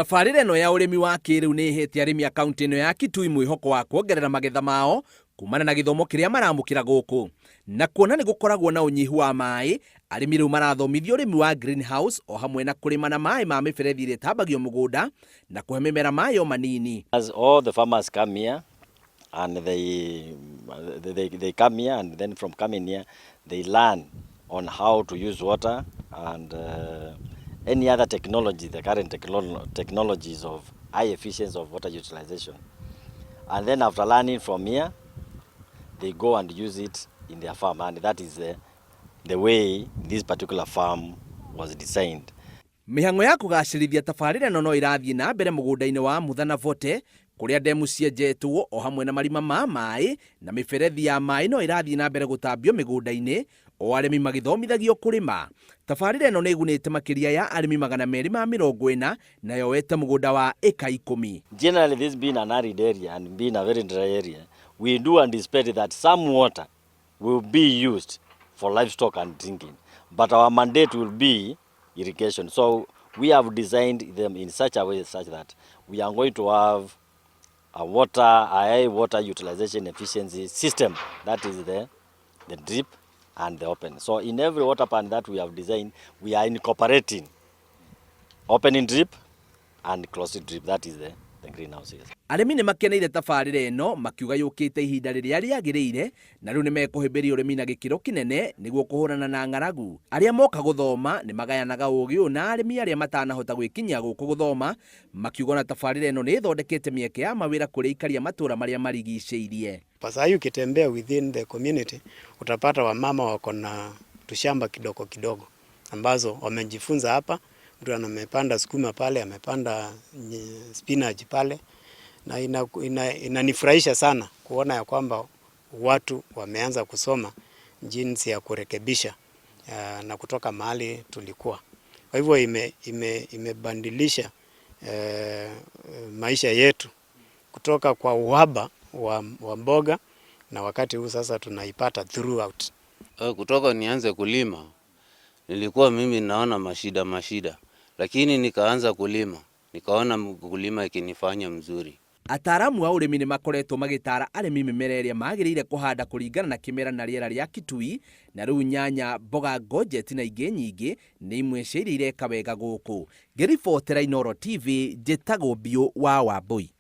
Tabarira ĩno ya ũrĩmi wa kiiriu nĩ ĩhete arĩmi a kaunti-ini ya Kitui mwĩhoko wa kuongerera magetha mao kumana na githomo kĩrĩa maramũkĩra gũkũ. Na kuona nĩ gũkoragwo na ũnyihu wa maai, arĩmi rĩu marathomithio ũrĩmi wa greenhouse o hamwe na kurima na maai ma miberethi ĩrĩa ĩtambagio mũgũnda na kũhe mĩmera maai o manini. As all the farmers come here and they come here, and then from coming here they learn on how to use water and any other technology, the current technologies of high efficiency of water utilization. And then after learning from here, they go and use it in their farm, and that is the way this particular farm was designed. Mĩhang'o ya kũgacĩrithia tabarĩra ĩno no irathiĩ na mbere mũgũnda-inĩ wa Mutha na Vote, kũrĩa ndemu cienjetwo o hamwe na marima ma maĩ na mĩberethi ya maĩ no irathiĩ na mbere gũtambio mĩgũnda-inĩ, o arĩmi magĩthomithagio kũrĩma. Tabarĩra ĩno nĩ ĩgunĩte makĩria ya arĩmi 240 na yoete mũgũnda wa eka 10. Generally, this being an arid area and being a very dry area, we do anticipate that some water will be used for livestock and drinking, but our mandate will be irrigation. So we have designed them in such a way such that we are going to have a high water utilization efficiency system, that is the drip and the open. So in every water pan that we have designed, we are incorporating opening drip and closed drip, that is the greenhouses. Arĩmi nĩ makeneire tabarĩra ĩno makiuga yũkĩte ihinda rĩrĩa rĩagĩrĩire, na rĩu nĩ mekũhĩmbĩria ũrĩmi na gĩkĩro kĩnene nĩguo kũhũrana na ng'aragu. Arĩa moka gũthoma nĩ magayanaga ũũgĩ ũyũ na arĩmi arĩa matanahota gwĩkinyia gũkũ gũthoma, makiuga na tabarĩra ĩno nĩ ĩthondekete mĩeke ya mawĩra kũrĩ aikari a matũũra marĩa marigicĩirie. Pasai ukitembea within the community utapata wamama wako na tushamba kidogo kidogo ambazo wamejifunza hapa. Mtu amepanda sukuma pale, amepanda spinach pale, na inanifurahisha sana kuona ya kwamba watu wameanza kusoma jinsi ya kurekebisha na kutoka mahali tulikuwa. Kwa hivyo imebandilisha maisha yetu kutoka kwa uhaba wa mboga, na wakati huu sasa tunaipata throughout. Kutoka nianze kulima nilikuwa mimi naona mashida, lakini nikaanza kulima, nikaona kulima ikinifanya mzuri. Ataaramu wa ũrĩmi nĩ makoretwo magĩtara arĩmi mĩmera ĩrĩa magĩrĩire kũhanda kũringana na kĩmera na rĩera rĩa Kitui, na rĩu nyanya, mboga, ngojeti na ingĩ nyingĩ nĩ imwe cia iria ireka wega gũkũ. Ngĩribotera Mworoto TV, njĩtagwo Mbio wa Wambui.